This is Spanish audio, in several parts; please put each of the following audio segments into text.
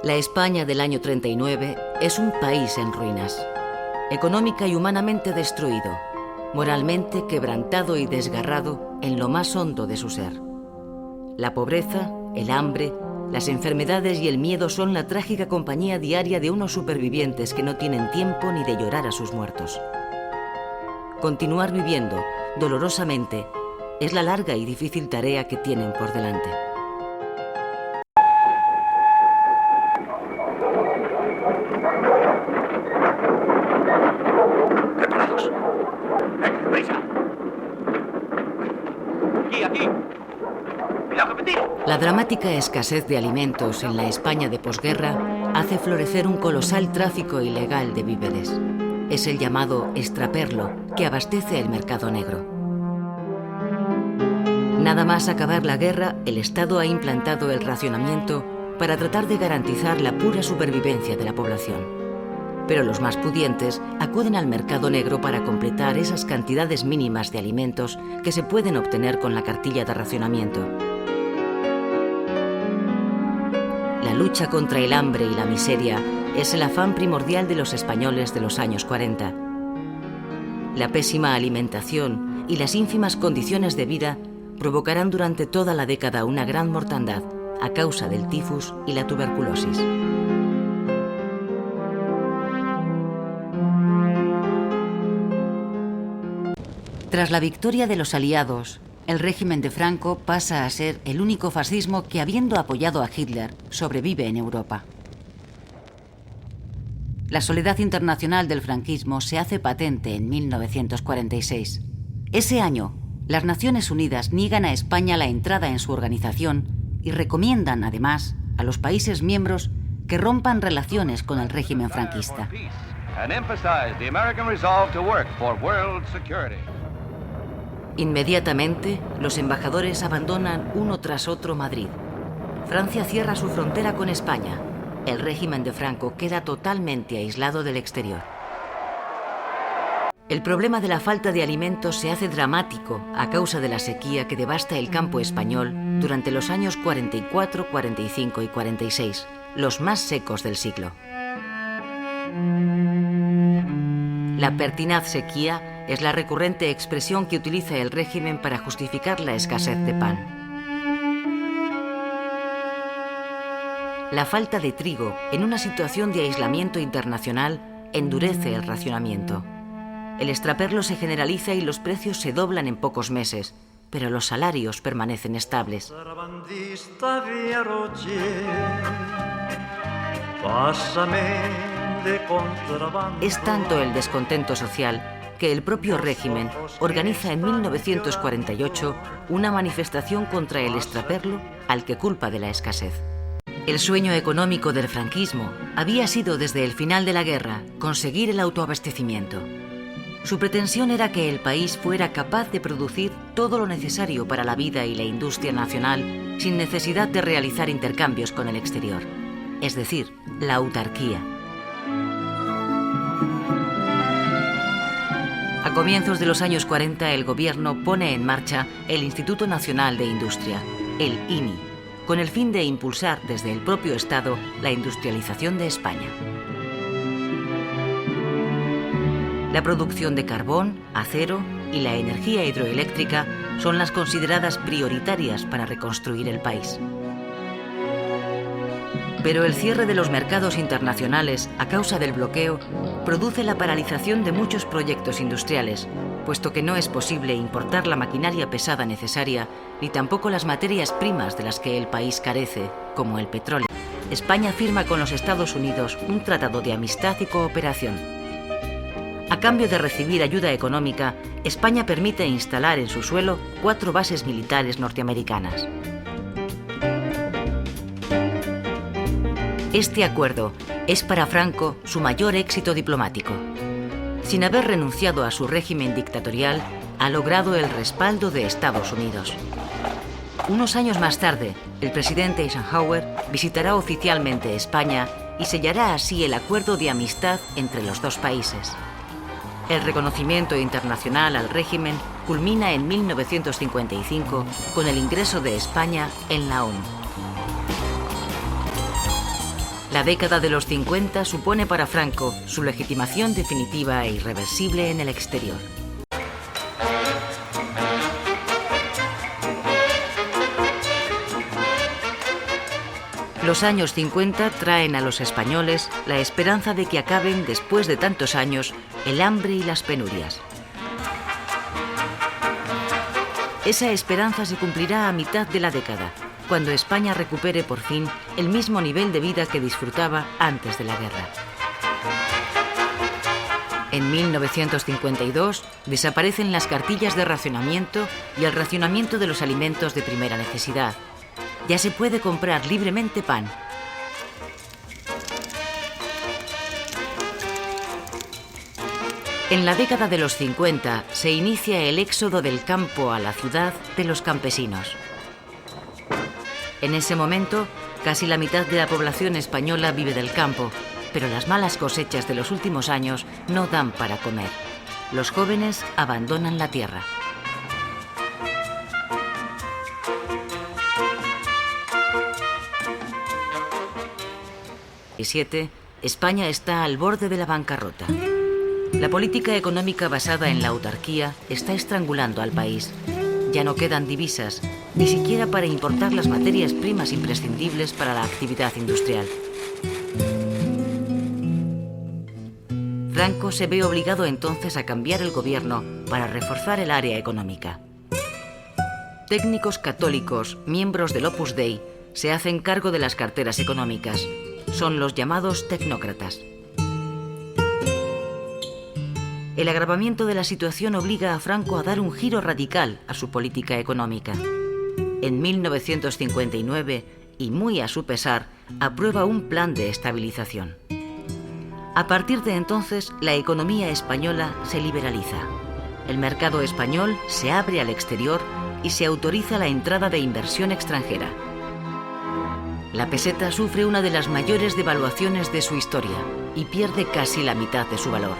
La España del año 39 es un país en ruinas, económica y humanamente destruido, moralmente quebrantado y desgarrado en lo más hondo de su ser. La pobreza, el hambre, las enfermedades y el miedo son la trágica compañía diaria de unos supervivientes que no tienen tiempo ni de llorar a sus muertos. Continuar viviendo, dolorosamente, es la larga y difícil tarea que tienen por delante. ¡Preparados! ¡Venga, prisa! ¡Aquí! ¡Cuidado, que me tiro! La dramática escasez de alimentos en la España de posguerra hace florecer un colosal tráfico ilegal de víveres. Es el llamado extraperlo que abastece el mercado negro. Nada más acabar la guerra, el Estado ha implantado el racionamiento para tratar de garantizar la pura supervivencia de la población. Pero los más pudientes acuden al mercado negro para completar esas cantidades mínimas de alimentos que se pueden obtener con la cartilla de racionamiento. La lucha contra el hambre y la miseria es el afán primordial de los españoles de los años 40. La pésima alimentación y las ínfimas condiciones de vida provocarán durante toda la década una gran mortandad a causa del tifus y la tuberculosis. Tras la victoria de los aliados, el régimen de Franco pasa a ser el único fascismo que, habiendo apoyado a Hitler, sobrevive en Europa. La soledad internacional del franquismo se hace patente en 1946. Ese año, las Naciones Unidas niegan a España la entrada en su organización y recomiendan, además, a los países miembros que rompan relaciones con el régimen franquista. Inmediatamente, los embajadores abandonan uno tras otro Madrid. Francia cierra su frontera con España. El régimen de Franco queda totalmente aislado del exterior. El problema de la falta de alimentos se hace dramático a causa de la sequía que devasta el campo español durante los años 44, 45 y 46, los más secos del siglo. La pertinaz sequía es la recurrente expresión que utiliza el régimen para justificar la escasez de pan. La falta de trigo en una situación de aislamiento internacional endurece el racionamiento. El extraperlo se generaliza y los precios se doblan en pocos meses, pero los salarios permanecen estables. Es tanto el descontento social que el propio régimen organiza en 1948 una manifestación contra el extraperlo al que culpa de la escasez. El sueño económico del franquismo había sido desde el final de la guerra conseguir el autoabastecimiento. Su pretensión era que el país fuera capaz de producir todo lo necesario para la vida y la industria nacional sin necesidad de realizar intercambios con el exterior, es decir, la autarquía. A comienzos de los años 40, el gobierno pone en marcha el Instituto Nacional de Industria, el INI, con el fin de impulsar desde el propio Estado la industrialización de España. La producción de carbón, acero y la energía hidroeléctrica son las consideradas prioritarias para reconstruir el país. Pero el cierre de los mercados internacionales a causa del bloqueo produce la paralización de muchos proyectos industriales, puesto que no es posible importar la maquinaria pesada necesaria ni tampoco las materias primas de las que el país carece, como el petróleo. España firma con los Estados Unidos un tratado de amistad y cooperación. A cambio de recibir ayuda económica, España permite instalar en su suelo 4 bases militares norteamericanas. Este acuerdo es para Franco su mayor éxito diplomático. Sin haber renunciado a su régimen dictatorial, ha logrado el respaldo de Estados Unidos. Unos años más tarde, el presidente Eisenhower visitará oficialmente España y sellará así el acuerdo de amistad entre los dos países. El reconocimiento internacional al régimen culmina en 1955 con el ingreso de España en la ONU. La década de los 50 supone para Franco su legitimación definitiva e irreversible en el exterior. Los años 50 traen a los españoles la esperanza de que acaben, después de tantos años, el hambre y las penurias. Esa esperanza se cumplirá a mitad de la década, cuando España recupere por fin el mismo nivel de vida que disfrutaba antes de la guerra. En 1952 desaparecen las cartillas de racionamiento y el racionamiento de los alimentos de primera necesidad. Ya se puede comprar libremente pan. En la década de los 50 se inicia el éxodo del campo a la ciudad de los campesinos. En ese momento, casi la mitad de la población española vive del campo, pero las malas cosechas de los últimos años no dan para comer. Los jóvenes abandonan la tierra. En 2017, España está al borde de la bancarrota. La política económica basada en la autarquía está estrangulando al país. Ya no quedan divisas, ni siquiera para importar las materias primas imprescindibles para la actividad industrial. Franco se ve obligado entonces a cambiar el gobierno para reforzar el área económica. Técnicos católicos, miembros del Opus Dei, se hacen cargo de las carteras económicas. Son los llamados tecnócratas. El agravamiento de la situación obliga a Franco a dar un giro radical a su política económica. En 1959, y muy a su pesar, aprueba un plan de estabilización. A partir de entonces, la economía española se liberaliza. El mercado español se abre al exterior y se autoriza la entrada de inversión extranjera. La peseta sufre una de las mayores devaluaciones de su historia y pierde casi la mitad de su valor.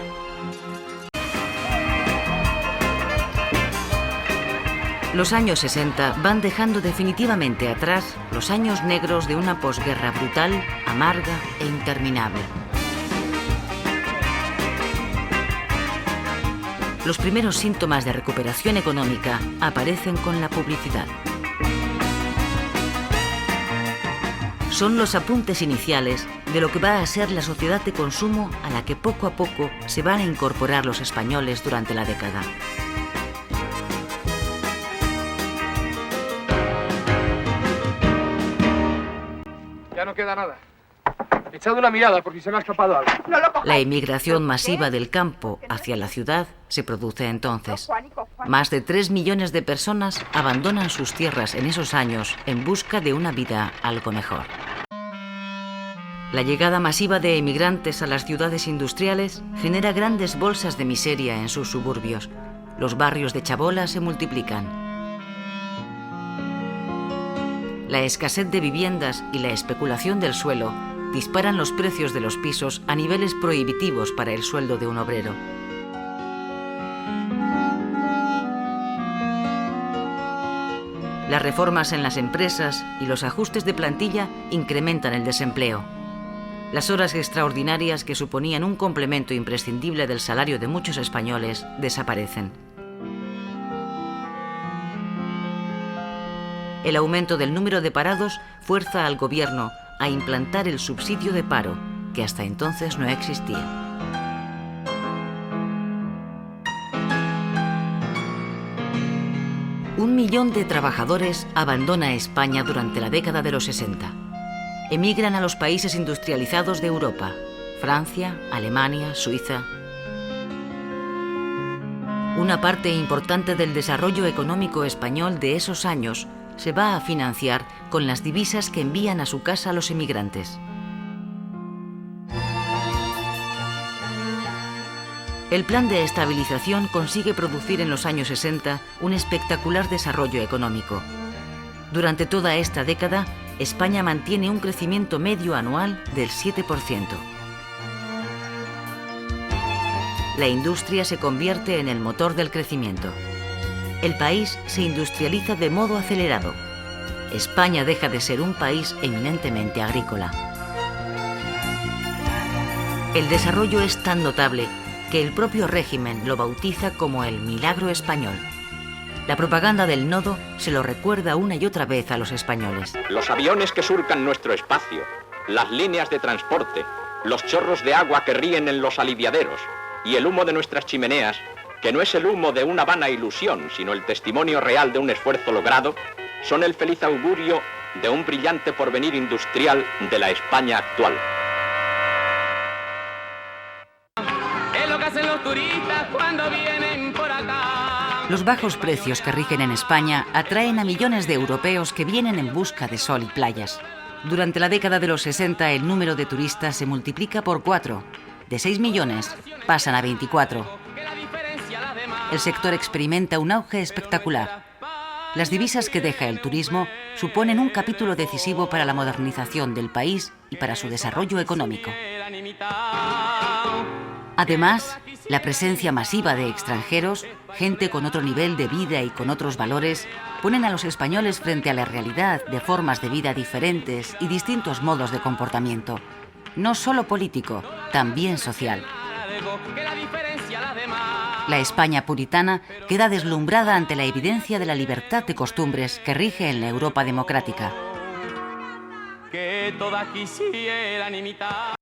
Los años 60 van dejando definitivamente atrás los años negros de una posguerra brutal, amarga e interminable. Los primeros síntomas de recuperación económica aparecen con la publicidad. Son los apuntes iniciales de lo que va a ser la sociedad de consumo a la que poco a poco se van a incorporar los españoles durante la década. Ya no queda nada. Echad una mirada por si se me ha escapado algo. La emigración masiva del campo hacia la ciudad se produce entonces. Más de 3 millones de personas abandonan sus tierras en esos años en busca de una vida algo mejor. La llegada masiva de emigrantes a las ciudades industriales genera grandes bolsas de miseria en sus suburbios. Los barrios de chabola se multiplican. La escasez de viviendas y la especulación del suelo disparan los precios de los pisos a niveles prohibitivos para el sueldo de un obrero. Las reformas en las empresas y los ajustes de plantilla incrementan el desempleo. Las horas extraordinarias que suponían un complemento imprescindible del salario de muchos españoles desaparecen. El aumento del número de parados fuerza al gobierno a implantar el subsidio de paro, que hasta entonces no existía. Un millón de trabajadores abandona España durante la década de los 60. Emigran a los países industrializados de Europa, Francia, Alemania, Suiza. Una parte importante del desarrollo económico español de esos años se va a financiar con las divisas que envían a su casa los emigrantes. El plan de estabilización consigue producir en los años 60 un espectacular desarrollo económico. Durante toda esta década, España mantiene un crecimiento medio anual del 7%. La industria se convierte en el motor del crecimiento. El país se industrializa de modo acelerado. España deja de ser un país eminentemente agrícola. El desarrollo es tan notable que el propio régimen lo bautiza como el milagro español. La propaganda del nodo se lo recuerda una y otra vez a los españoles. Los aviones que surcan nuestro espacio, las líneas de transporte, los chorros de agua que ríen en los aliviaderos y el humo de nuestras chimeneas, que no es el humo de una vana ilusión, sino el testimonio real de un esfuerzo logrado, son el feliz augurio de un brillante porvenir industrial de la España actual. Es lo que hacen los turistas cuando vienen por acá. Los bajos precios que rigen en España atraen a millones de europeos que vienen en busca de sol y playas. Durante la década de los 60 el número de turistas se multiplica por 4. De 6 millones pasan a 24. El sector experimenta un auge espectacular. Las divisas que deja el turismo suponen un capítulo decisivo para la modernización del país y para su desarrollo económico. Además, la presencia masiva de extranjeros, gente con otro nivel de vida y con otros valores, ponen a los españoles frente a la realidad de formas de vida diferentes y distintos modos de comportamiento. No solo político, también social. La España puritana queda deslumbrada ante la evidencia de la libertad de costumbres que rige en la Europa democrática. Que todas quisieran imitar.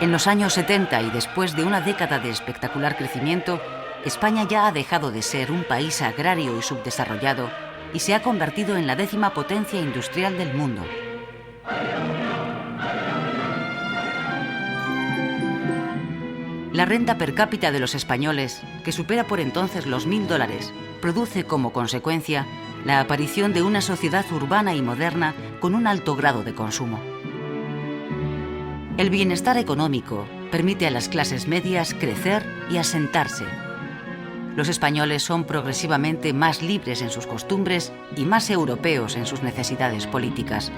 En los años 70 y después de una década de espectacular crecimiento, España ya ha dejado de ser un país agrario y subdesarrollado y se ha convertido en la 10ª potencia industrial del mundo. La renta per cápita de los españoles, que supera por entonces los $1.000, produce como consecuencia la aparición de una sociedad urbana y moderna con un alto grado de consumo. El bienestar económico permite a las clases medias crecer y asentarse. Los españoles son progresivamente más libres en sus costumbres y más europeos en sus necesidades políticas.